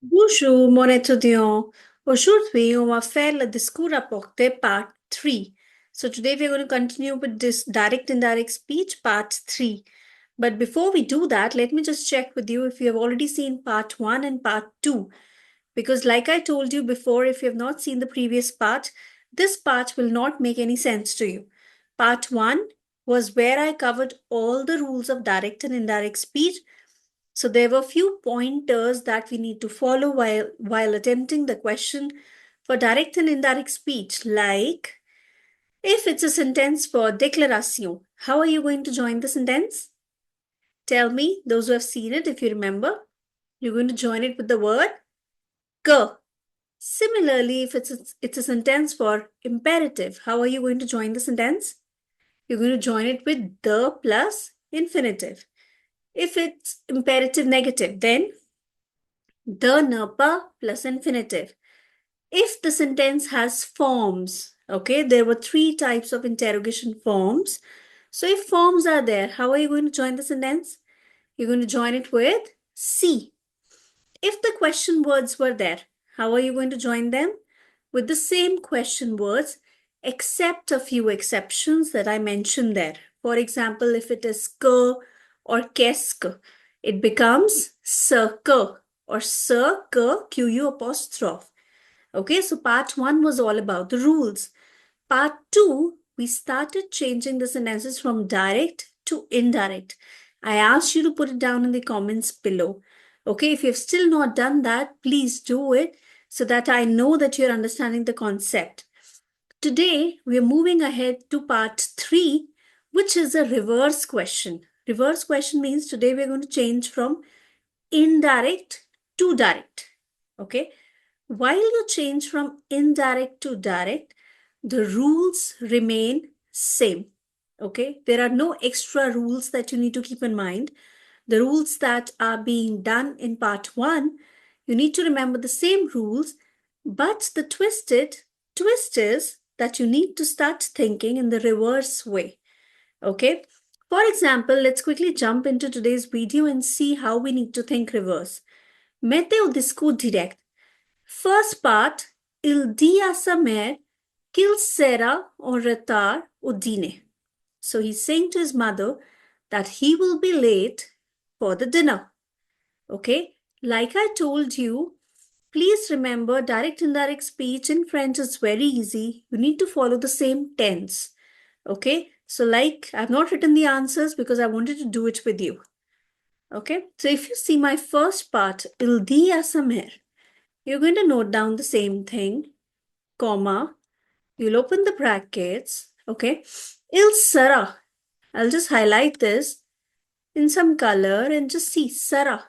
Bonjour, mon étudiant. Aujourd'hui, on va faire le discours rapporte part 3. So today we're going to continue with this direct indirect speech part 3. But before we do that, let me just check with you if you have already seen part 1 and part 2. Because like I told you before, if you have not seen the previous part, this part will not make any sense to you. Part 1 was where I covered all the rules of direct and indirect speech. So there were few pointers that we need to follow while attempting the question for direct and indirect speech, like if it's a sentence for declaration, how are you going to join the sentence? Tell me, those who have seen it, if you remember, you're going to join it with the word que. Similarly, if it's a sentence for imperative, how are you going to join the sentence? You're going to join it with the plus infinitive. If it's imperative negative, then the NERPA plus infinitive. If the sentence has forms, okay, there were three types of interrogation forms. So if forms are there, how are you going to join the sentence? You're going to join it with C. If the question words were there, how are you going to join them? With the same question words, except a few exceptions that I mentioned there. For example, if it is que or qu'est-ce, it becomes ce que or ce que, Q-U apostrophe. Okay, so part 1 was all about the rules. Part 2, we started changing the sentences from direct to indirect. I asked you to put it down in the comments below. Okay, if you've still not done that, please do it so that I know that you're understanding the concept. Today, we're moving ahead to part 3, which is a reverse question. Reverse question means today we're going to change from indirect to direct. Okay, while you change from indirect to direct, the rules remain same. Okay, there are no extra rules that you need to keep in mind. The rules that are being done in part 1, you need to remember the same rules, but the twist is that you need to start thinking in the reverse way. Okay, for example, let's quickly jump into today's video and see how we need to think reverse. Mettez au discours direct. First part, il dit à sa mère qu'il sera en retard au dîner. So he's saying to his mother that he will be late for the dinner. Okay, like I told you, please remember direct indirect speech in French is very easy. You need to follow the same tense. Okay, so like I've not written the answers because I wanted to do it with you. Okay, so if you see my first part, il dit à sa mère, you're going to note down the same thing, comma, you'll open the brackets, okay? Il sera. I'll just highlight this in some color and just see sera.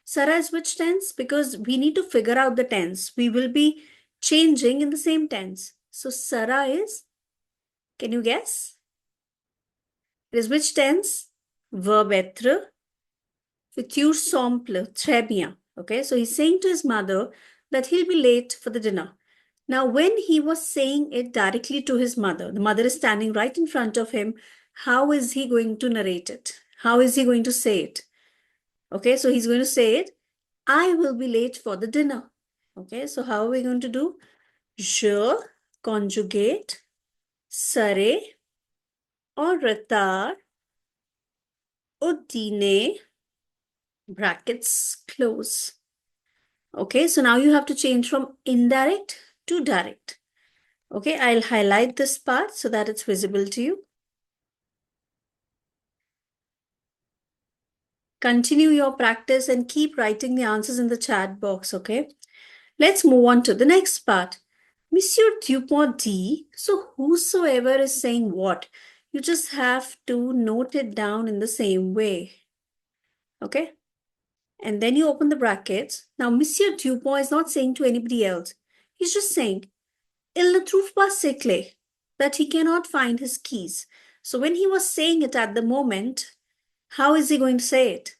Sera is which tense? Because we need to figure out the tense. We will be changing in the same tense. So sera is, can you guess? It is which tense? Verb être, futur simple, très bien. Okay, so he's saying to his mother that he'll be late for the dinner. Now, when he was saying it directly to his mother, the mother is standing right in front of him. How is he going to narrate it? How is he going to say it? Okay, so he's going to say it, I will be late for the dinner. Okay, so how are we going to do? Je conjugate serai en retard au dîner, brackets close. Okay, so now you have to change from indirect to direct. Okay, I'll highlight this part so that it's visible to you. Continue your practice and keep writing the answers in the chat box, okay? Let's move on to the next part. Monsieur Dupont dit, so whosoever is saying what, you just have to note it down in the same way, okay? And then you open the brackets. Now, Monsieur Dupont is not saying to anybody else. He's just saying, il ne trouve pas ses clés, that he cannot find his keys. So when he was saying it at the moment, how is he going to say it?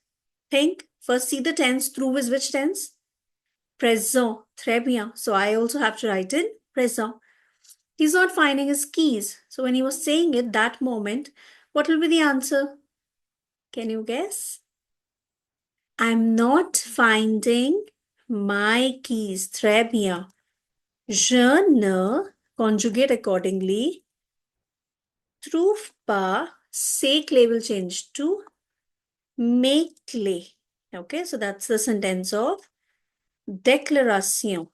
Think, first see the tense, trouve is which tense? Présent, très bien. So I also have to write in présent. He's not finding his keys. So when he was saying it that moment, what will be the answer? Can you guess? I'm not finding my keys, très bien. Je ne, conjugate accordingly, trouve pas, say clay will change to mes clés. Okay, so that's the sentence of déclaration.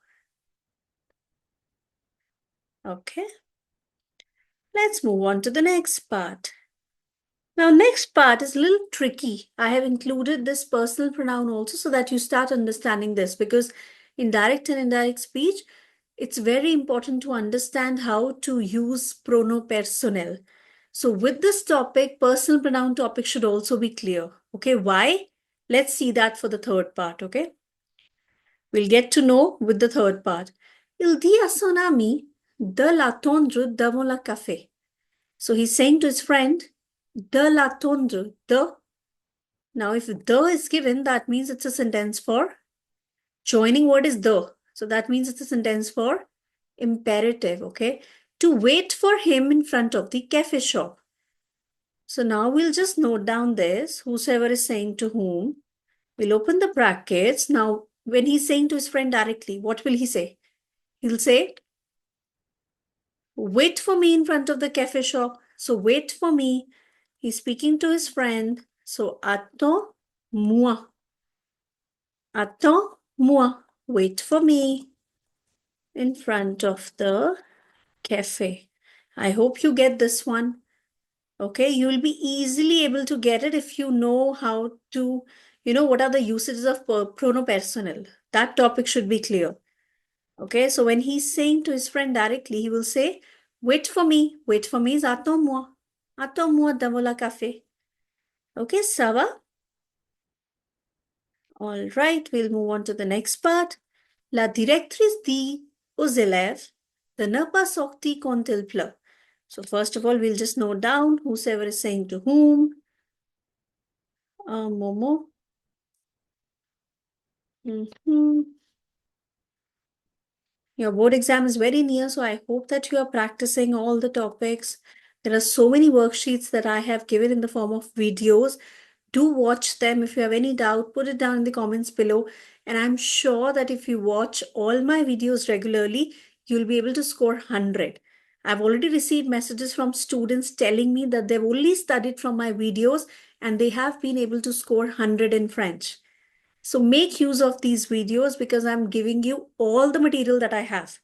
Okay, let's move on to the next part. Now, next part is a little tricky. I have included this personal pronoun also so that you start understanding this, because in direct and indirect speech, it's very important to understand how to use prono personnel. So with this topic, personal pronoun topic should also be clear. Okay, why? Let's see that for the third part, okay? We'll get to know with the third part. Il dit à son ami de l'attendre devant le café. So he's saying to his friend, de l'attendre, de. Now, if the is given, that means it's a sentence for joining word is the. So that means it's a sentence for imperative, okay? To wait for him in front of the cafe shop. So now we'll just note down this, whosoever is saying to whom. We'll open the brackets. Now, when he's saying to his friend directly, what will he say? He'll say, wait for me in front of the cafe shop. So wait for me. He's speaking to his friend. So attends-moi. Attends-moi. Wait for me in front of the cafe. I hope you get this one. Okay, you will be easily able to get it if you know how to, what are the usages of prono personnel. That topic should be clear. Okay, so when he's saying to his friend directly, he will say, wait for me. Wait for me is attends-moi. Attends-moi devant la café. Okay, ça va? All right, we'll move on to the next part. La directrice dit aux élèves de ne pas sortir quand il pleut. So first of all, we'll just note down whosoever is saying to whom. Momo. Your board exam is very near, so I hope that you are practicing all the topics. There are so many worksheets that I have given in the form of videos. Do watch them. If you have any doubt, put it down in the comments below. And I'm sure that if you watch all my videos regularly, you'll be able to score 100. I've already received messages from students telling me that they've only studied from my videos and they have been able to score 100 in French. So make use of these videos because I'm giving you all the material that I have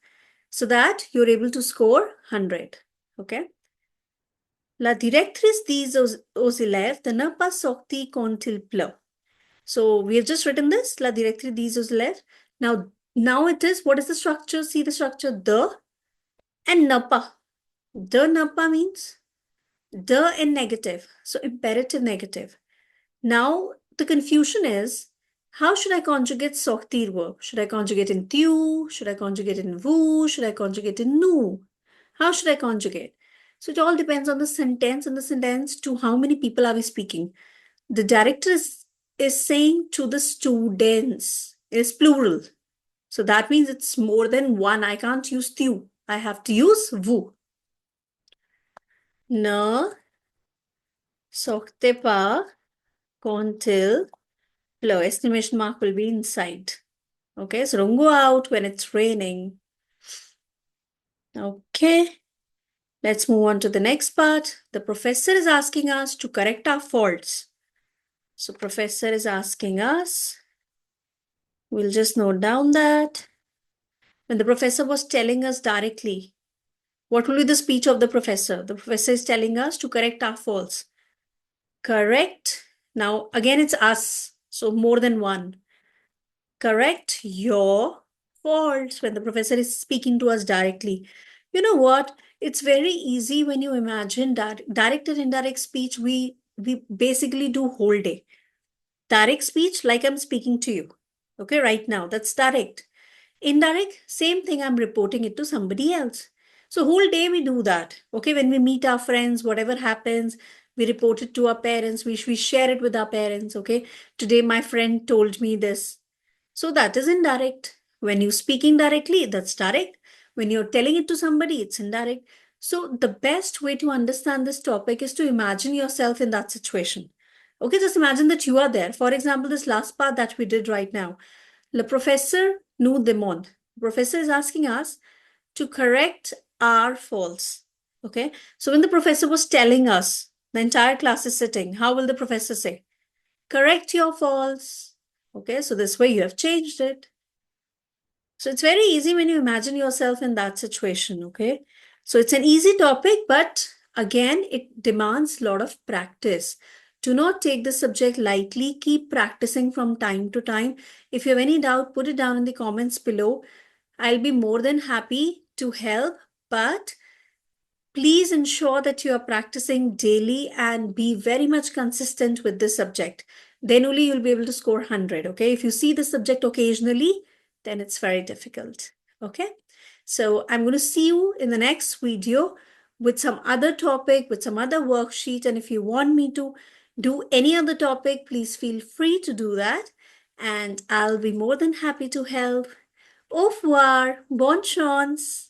so that you're able to score 100. Okay. La directrice dit aux élèves de ne pas sortir quand il pleut. So we have just written this. La directrice dit aux élèves. Now it is, what is the structure? See the structure, the and ne pas. De ne pas means the in negative. So imperative negative. Now the confusion is, how should I conjugate sortir verb? Should I conjugate in tu? Should I conjugate in vous? Should I conjugate in nous? How should I conjugate? So it all depends on the sentence, and the sentence to how many people are we speaking. The director is saying to the students, is plural. So that means it's more than one. I can't use tu. I have to use vous. Ne sortez pas quand il pleut. Exclamation mark will be inside. Okay, so don't go out when it's raining. Okay, let's move on to the next part. The professor is asking us to correct our faults. So professor is asking us, we'll just note down that. When the professor was telling us directly, what will be the speech of the professor? The professor is telling us to correct our faults. Correct. Now, again, it's us. So more than one. Correct your faults when the professor is speaking to us directly. You know what? It's very easy when you imagine that direct and indirect speech, we basically do whole day. Direct speech, like I'm speaking to you. Okay, right now, that's direct. Indirect, same thing, I'm reporting it to somebody else. So whole day we do that. Okay, when we meet our friends, whatever happens, we report it to our parents, we share it with our parents. Okay, today my friend told me this. So that is indirect. When you're speaking directly, that's direct. When you're telling it to somebody, it's indirect. So the best way to understand this topic is to imagine yourself in that situation. Okay, just imagine that you are there. For example, this last part that we did right now. Le professeur nous demande. The professor is asking us to correct our faults. Okay. So when the professor was telling us, the entire class is sitting, how will the professor say? Correct your faults. Okay. So this way you have changed it. So it's very easy when you imagine yourself in that situation. Okay. So it's an easy topic, but again, it demands a lot of practice. Do not take the subject lightly. Keep practicing from time to time. If you have any doubt, put it down in the comments below. I'll be more than happy to help, but please ensure that you are practicing daily and be very much consistent with this subject. Then only you'll be able to score 100. Okay. If you see the subject occasionally, then it's very difficult. Okay. So I'm going to see you in the next video with some other topic, with some other worksheet. And if you want me to do any other topic, please feel free to do that. And I'll be more than happy to help. Au revoir. Bonne chance.